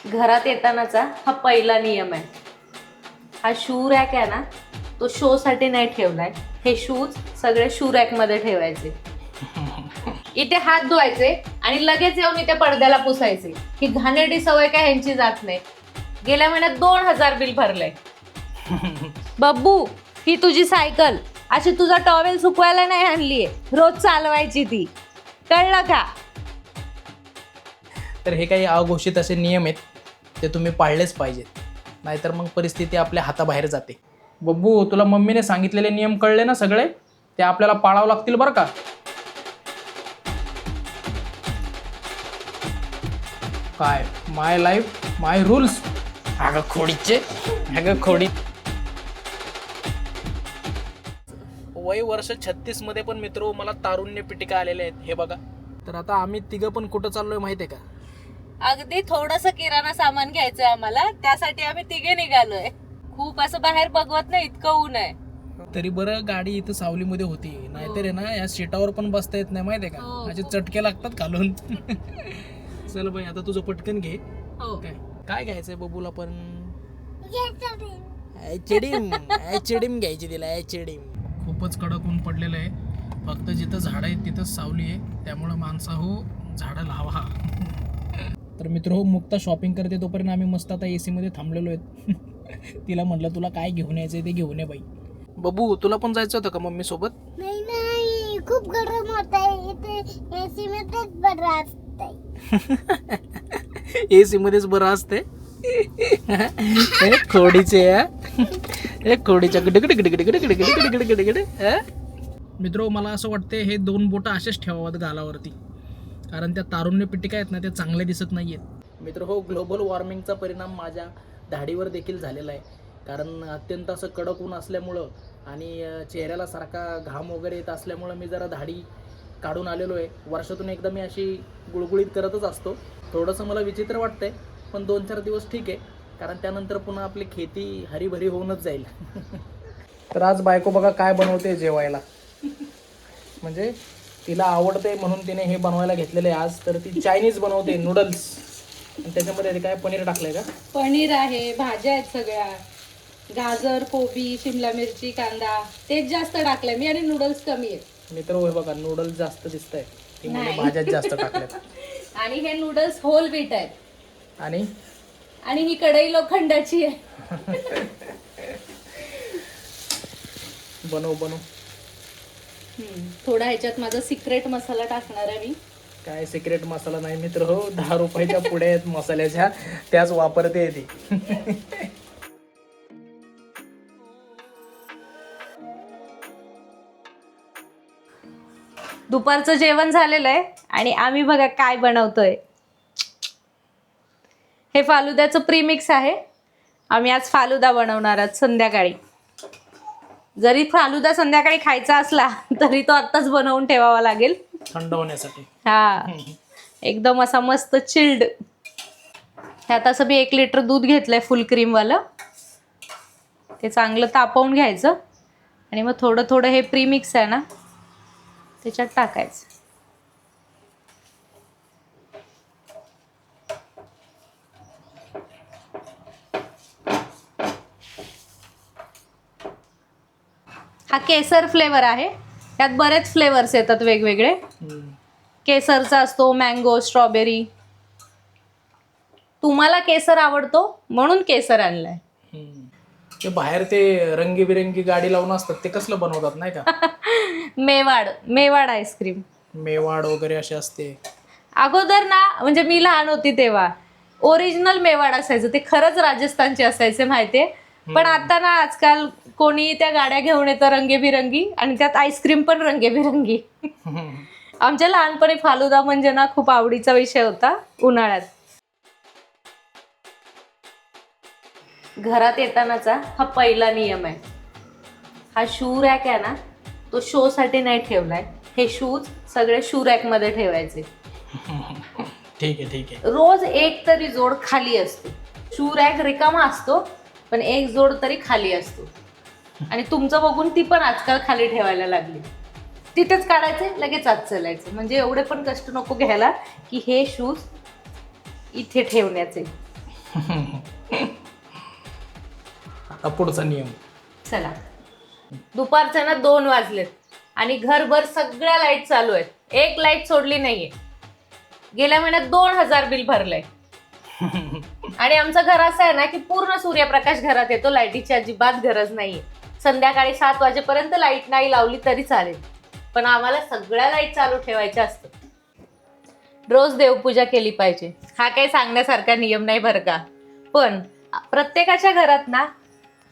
घरात येतानाचा हा पहिला नियम आहे. हा शू रॅक आहे ना, तो शो साठी नाही ठेवलाय. हे शूज सगळे शू रॅक मध्ये ठेवायचे. इथे हात धुवायचे आणि लगेच येऊन इथे पडद्याला पुसायचे. ही घाणेरडी सवय काय ह्यांची जात नाही. गेल्या महिन्यात 2000 बिल भरलंय. बब्बू, ही तुझी सायकल अशी तुझा टॉवेल सुकवायला नाही आणलीये, रोज चालवायची ती, कळलं का? तर हे काही अघोषित असे नियम आहेत, ते तुम्ही पाळलेच पाहिजेत, नाहीतर मग परिस्थिती आपल्या हाताबाहेर जाते. बब्बू, तुला मम्मीने सांगितलेले नियम कळले ना सगळे? ते आपल्याला पाळावं लागतील बरं का. काय माय लाईफ माय रूल्स. अगं खोडीचे, अगं खोडी. वय वर्ष 36 मध्ये पण मित्र मला तारुण्य पिटिका आलेले आहेत. हे बघा, तर आता आम्ही तिघं पण कुठं चाललोय माहिती आहे का? अगदी थोडंसं किराणा सामान घ्यायचंय आम्हाला, त्यासाठी आम्ही तिघे निघालोय. खूप असं बाहेर बघवत नाही, इतकं ऊन आहे. तरी बरं गाडी इथं सावलीमध्ये होती, नाहीतर आहे ना या सीटावर पण बसता येत नाही माहितीये का. माझे चटके लागतात खालून. चल बाई, आता तुझं पटकन घे. काय काय घ्यायचंय बबूला पण? चिडीम घ्यायची तिला. चिडीम. खूपच कडक ऊन पडलेलं आहे. फक्त जिथं झाडं आहेत तिथंच सावली आहे, त्यामुळं माणसाहो झाडं लावा. तर मित्र हो, मुक्ता शॉपिंग करते तोपर्यंत आम्ही मस्त आता AC मध्ये थांबलेलो आहेत. तिला म्हटलं तुला काय घेऊन यायचंय ते घेऊन ये बाई. बबू, तुला पण जायचं होतं का मम्मी सोबत? नाही नाही, खूप गरम होत आहे इथे. एसी मध्येच बरं असतंय. AC मध्येच बरं असते. खोडीचे खोडीच्या गडगड. मित्र, मला असं वाटतं हे 2 बोटं असेच ठेवावात गालावरती, कारण त्या तारुण्य पिटिका आहेत ना, त्या चांगल्या दिसत नाही आहेत. मित्र हो, ग्लोबल वॉर्मिंगचा परिणाम माझ्या दाढीवर देखील झालेला आहे. कारण अत्यंत असं कडक ऊन असल्यामुळं आणि चेहऱ्याला सारखा घाम वगैरे येत असल्यामुळं मी जरा दाढी काढून आलेलो आहे. वर्षातून एकदा मी अशी गुळगुळीत करतच असतो. थोडंसं मला विचित्र वाटतंय, पण 2-4 दिवस ठीक आहे, कारण त्यानंतर पुन्हा आपली खेती हरीभरी होऊनच जाईल. तर आज बायको बघा काय बनवते जेवायला. म्हणजे तिला आवडते म्हणून तिने हे बनवायला घेतलेलं आहे आज. तर ती चायनीज बनवते, नूडल्स. आणि त्याच्यामध्ये काय पनीर टाकलंय का? पनीर आहे, भाज्या आहेत सगळ्या, गाजर, कोबी, शिमला मिरची, कांदा, तेच जास्त टाकलंय मी आणि नूडल्स कमी आहेत. मित्र हे बघा, नूडल्स जास्त दिसत आहे, ती म्हणजे भाज्याच जास्त टाकल्यात. आणि हे नूडल्स होल व्हीट आहेत. आणि ही कढई लोखंडाची आहे. बनव. थोडा ह्याच्यात माझा सिक्रेट मसाला टाकणार आहे मी. काय सिक्रेट मसाला नाही मित्र हो, 10 रुपयाच्या पुढे आहेत मसाल्याच्या, त्याच वापरते ती. दुपारचं जेवण झालेलं आहे आणि आम्ही बघा काय बनवतोय. हे फालुद्याचं प्रीमिक्स आहे. आम्ही आज फालुदा बनवणार आहोत संध्याकाळी. जरी फालुदा संध्याकाळी खायचा असला तरी तो आत्ताच बनवून ठेवावा लागेल, थंड होण्यासाठी. हा, एकदम असा मस्त चिल्ड. त्यात असं मी 1 लिटर दूध घेतलंय फुल क्रीमवालं. ते चांगलं तापवून घ्यायचं आणि मग थोडं थोडं हे प्रीमिक्स आहे ना त्याच्यात टाकायचं. हा केसर फ्लेवर आहे. त्यात बरेच फ्लेवर्स येतात वेगवेगळे. केसरचा असतो, मँगो, स्ट्रॉबेरी. तुम्हाला केसर आवडतो म्हणून केसर आणलाय. ते बाहेर ते रंगीबिरंगी गाडी लावून असतात, ते कसलं बनवतात नाही का? मेवाड आईस्क्रीम, मेवाड वगैरे असे असते. अगोदर ना, म्हणजे मी लहान होती तेव्हा ओरिजिनल मेवाड असायचं, ते खरंच राजस्थानचे असायचे माहितीये. पण आता ना आजकाल कोणी त्या गाड्या घेऊन येतं रंगीबिरंगी, आणि त्यात आईस्क्रीम पण रंगीबिरंगी. आमच्या लहानपणी फालुदा म्हणजे ना खूप आवडीचा विषय होता उन्हाळ्यात. घरात येतानाचा हा पहिला नियम आहे. हा शू रॅक आहे ना, तो शो साठी नाही ठेवलाय. हे शूज सगळे शू रॅक मध्ये ठेवायचे. ठीक आहे. रोज एक तरी जोड खाली असतो. शू रॅक रिकामा असतो, पण एक जोड तरी खाली असतो. आणि तुमचं बघून ती पण आजकाल खाली ठेवायला लागली. तिथेच काढायचे, लगेच आत चलायचं. म्हणजे एवढे पण कष्ट नको घ्यायला की हे शूज इथे ठेवण्याचे. आता पुढचा नियम. चला, दुपारच्या ना 2 वाजलेत आणि घरभर सगळ्या लाईट चालू आहेत, एक लाईट सोडली नाहीये. गेल्या महिन्यात 2000 बिल भरलंय. आणि आमचं घर असं आहे ना की पूर्ण सूर्यप्रकाश घरात येतो, लाईटीची अजिबात गरज नाहीये. संध्याकाळी 7 वाजेपर्यंत लाईट नाही लावली तरी चालेल, पण आम्हाला सगळ्या लाईट चालू ठेवायच्या असतात. रोज देवपूजा केली पाहिजे, हा काही सांगण्यासारखा नियम नाही बरं का. पण प्रत्येकाच्या घरात ना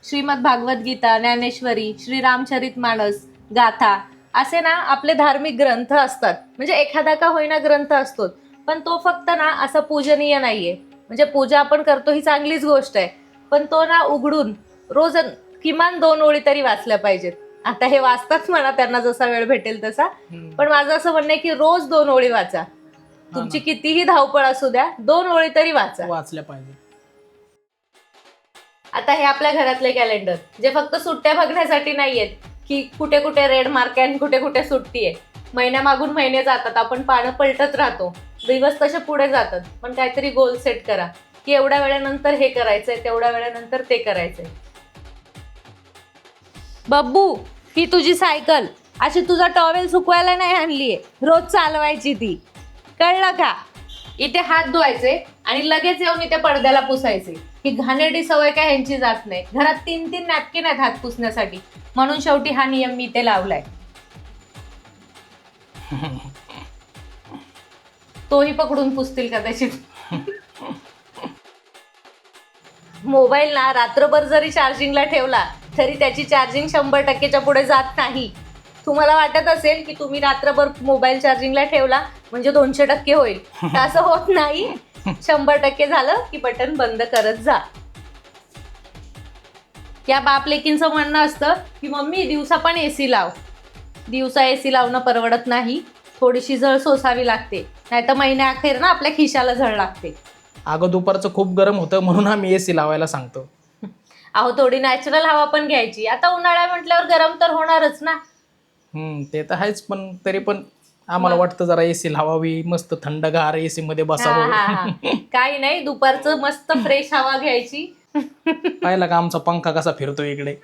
श्रीमद भागवत गीता, ज्ञानेश्वरी, श्रीरामचरित मानस, गाथा असे ना आपले धार्मिक ग्रंथ असतात. म्हणजे एखादा का होईना ग्रंथ असतोच, पण तो फक्त ना असं पूजनीय नाहीये. म्हणजे पूजा आपण करतो ही चांगलीच गोष्ट आहे, पण तो ना उघडून रोज किमान 2 ओळी तरी वाचल्या पाहिजेत. आता हे वाचताच म्हणा, त्यांना जसा वेळ भेटेल तसा, पण माझं असं म्हणणं आहे की रोज 2 ओळी वाचा. तुमची कितीही धावपळ असू द्या, 2 ओळी तरी वाचल्या पाहिजे. आता हे आपल्या घरातले कॅलेंडर जे फक्त सुट्ट्या बघण्यासाठी नाहीयेत की कुठे कुठे रेड मार्क आहे आणि कुठे कुठे सुट्टी आहे. महिन्यामागून महिने जातात, आपण पानं पलटत राहतो, दिवस तसे पुढे जातात. पण काहीतरी गोल सेट करा की एवढ्या वेळेनंतर हे करायचंय, तेवढ्या वेळेनंतर ते करायचंय. बब्बू, ही तुझी सायकल अशी तुझा टॉवेल सुकवायला नाही आणलीये, रोज चालवायची ती, कळलं का? इथे हात धुवायचे आणि लगेच येऊन इथे पडद्याला पुसायचे. ही घाणेरडी सवय काय ह्यांची जात नाही. घरात 3-3 नॅपकिन आहेत हात पुसण्यासाठी, म्हणून शेवटी हा नियम मी इथे लावलाय. तोही पकडून पुसतील कदाचित. मोबाईल ना रात्रभर जरी चार्जिंगला ठेवला तरी त्याची चार्जिंग 100%च्या पुढे जात नाही. तुम्हाला वाटत असेल की तुम्ही रात्रभर मोबाईल चार्जिंगला ठेवला म्हणजे 200% होईल, असं होत नाही. 100% झालं की बटन बंद करत जा. या बाप लेकींचं म्हणणं असतं की मम्मी दिवसा पण एसी लाव. दिवसा एसी लावणं परवडत नाही, थोडीशी झळ सोसावी लागते, नाही तर महिन्याअखेर ना आपल्या खिशाला झळ लागते. अगं दुपारचं खूप गरम होतं म्हणून आम्ही एसी लावायला सांगतो. अहो थोडी नॅचरल हवा पण घ्यायची. आता उन्हाळा म्हटल्यावर गरम तर होणारच ना. ते तर आहेच, पण तरी पण आम्हाला वाटतं जरा एसी लावावी, मस्त थंडगार एसी मध्ये बसावं. काही नाही, दुपारचं मस्त फ्रेश हवा घ्यायची. पाहिलं का आमचा पंखा कसा फिरतो इकडे.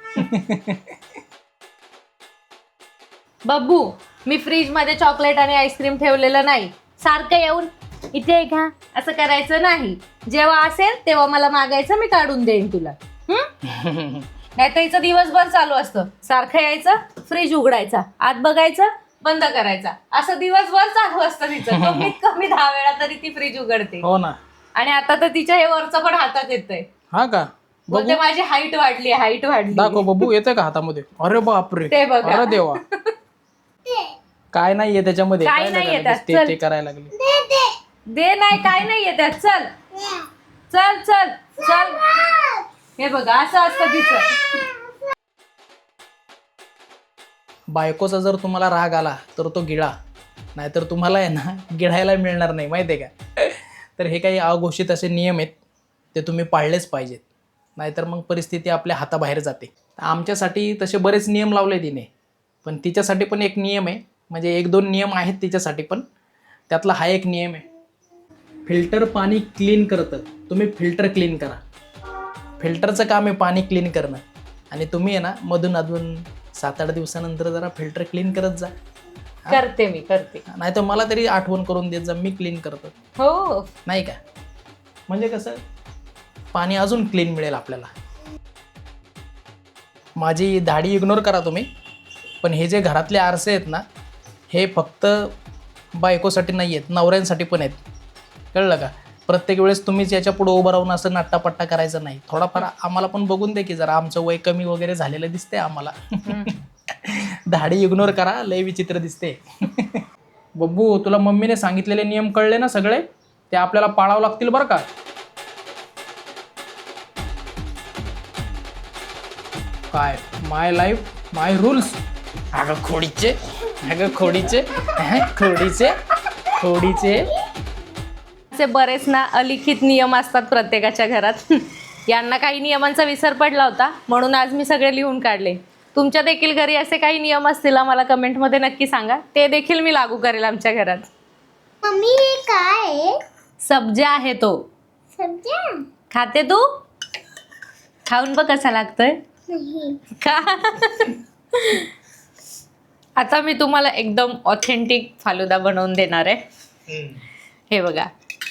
बब्बू, मी फ्रीज मध्ये चॉकलेट आणि आईस्क्रीम ठेवलेलं नाही. सारखं येऊन इथे घ्या असं करायचं नाही. जेव्हा असेल तेव्हा मला मागायचं, मी काढून देईन तुला. नाही तर हिचं दिवसभर चालू असतं, सारखं यायचं, फ्रीज उघडायचा, आत बघायचं, बंद करायचा, असं दिवसभर चालू असतं तिचं. कमीत कमी 10 वेळा तरी ती फ्रीज उघडते. हो ना. आणि आता तर तिच्या हे वरचं पण हातात येतंय. हा का? बोलते माझी हाईट वाढली, हाईट वाढली. दाखव बबू, येते का हातामध्ये? अरे बापरे, ते बघा. अरे देवा, काय नाहीये त्याच्यामध्ये? काय नाहीये त्यात? ते करायला लागले. दे नाही, काय नाहीये त्यात. चल चल चल चल. हे बघा असं असतं तिचं. बायकोचा जर तुम्हाला राग आला तर तो गिळा, नाहीतर तुम्हाला आहे ना गिळायला मिळणार नाही, माहिती आहे का? तर हे काही अघोषित असे नियम आहेत, ते तुम्ही पाळलेच पाहिजेत, नाहीतर मग परिस्थिती आपल्या हाताबाहेर जाते. आमच्यासाठी तसे बरेच नियम लावले तिने, पण तिच्यासाठी पण एक नियम आहे, म्हणजे 1-2 नियम आहेत तिच्यासाठी पण. त्यातला हा एक नियम आहे, फिल्टर पाणी क्लीन करतं, तुम्ही फिल्टर क्लीन करा. फिल्टरचं काम आहे पाणी क्लीन करणं, आणि तुम्ही आहे ना मधून अधून 7-8 दिवसानंतर जरा फिल्टर क्लीन करत जा. करते मी, करते. नाही तर मला तरी आठवण करून देत जा, मी क्लीन करतो. हो, नाही का? म्हणजे कसं पाणी अजून क्लीन मिळेल आपल्याला. माझी दाढी इग्नोर करा तुम्ही, पण हे जे घरातले आरसे आहेत ना, हे फक्त बायकोसाठी नाही आहेत, नवऱ्यांसाठी पण आहेत, कळलं का? प्रत्येक वेळेस तुम्हीच याच्या पुढे उभं राहून असं नट्टापट्टा करायचं नाही. थोडाफार आम्हाला पण बघून दे की जरा आमचं वय कमी वगैरे झालेलं दिसतंय आम्हाला. दाढी इग्नोर करा, लय विचित्र दिसते. बब्बू, तुला मम्मीने सांगितलेले नियम कळले ना सगळे? ते आपल्याला पाळावं लागतील बरं का. काय माय लाईफ माय रूल्स. अगं खोडीचे, अगं खोडीचे, खोडीचे खोडीचे. बरेच ना अलिखित नियम असतात प्रत्येकाच्या घरात. यांना काही नियमांचा विसर पडला होता, म्हणून आज मी सगळे लिहून काढले. तुमच्या देखील घरी असे काही नियम असतील मला कमेंटमध्ये नक्की सांगा, ते देखील मी लागू करेल आमच्या घरात. मम्मी हे काय आहे? सब्जा आहे तो. सब्जा? खाते तू? खाऊन बघ कसा लागतोय नाही. का? आता मी तुम्हाला एकदम ऑथेंटिक फालुदा बनवून देणार आहे. हे बघा,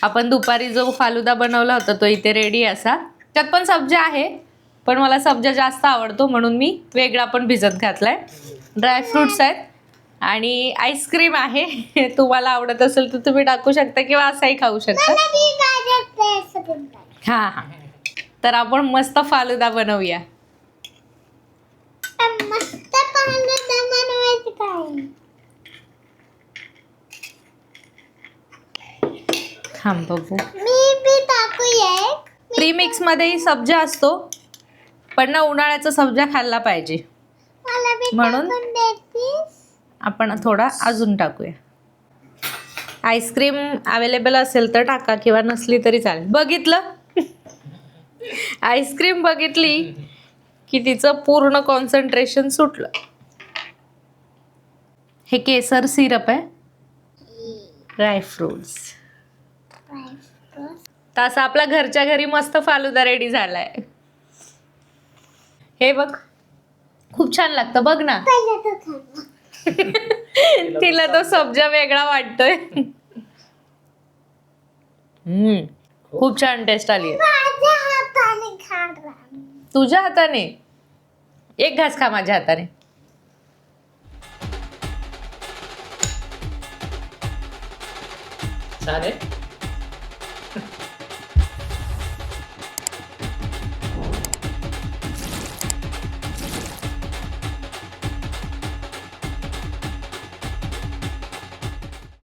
आपण दुपारी जो फालुदा बनवला होता तो इथे रेडी असा. त्यात पण सब्जा आहे, पण मला सब्जा जास्त आवडतो म्हणून मी वेगळा पण भिजत घातलाय. ड्रायफ्रुट्स आहेत आणि आईस्क्रीम आहे. तुम्हाला आवडत असेल तर तुम्ही टाकू शकता किंवा असाही खाऊ शकता. मला बी पाहिजे असं बनवायला. हा हा, तर आपण मस्त फालुदा बनवूया. मस्त फालुदा बनवायचं काय? थांब बघू. मी बी टाकूया एक. प्रीमिक्स मध्येही सब्जा असतो, पण ना उन्हाळ्याचा सब्जा खाल्ला पाहिजे मला बी म्हणून टाकून देतीस? आपण थोडा अजून टाकूया. आईस्क्रीम अवेलेबल असेल तर टाका किंवा नसली तरी चालेल. बघितलं, आईस्क्रीम बघितली की तिचं पूर्ण कॉन्सन्ट्रेशन सुटलं. हे केसर सिरप आहे, ड्रायफ्रुट्स. तर असं आपला घरच्या घरी मस्त फालुदा रेडी झालाय. हे बघ, खूप छान लागतं बघ ना. पहिलं तो खावा. तिला तो सब्जा वेगळा वाटतोय. खूप छान टेस्ट आली. माझ्या हाताने खाणार. तुझ्या हाताने एक घास खा, माझ्या हाताने. छान आहे.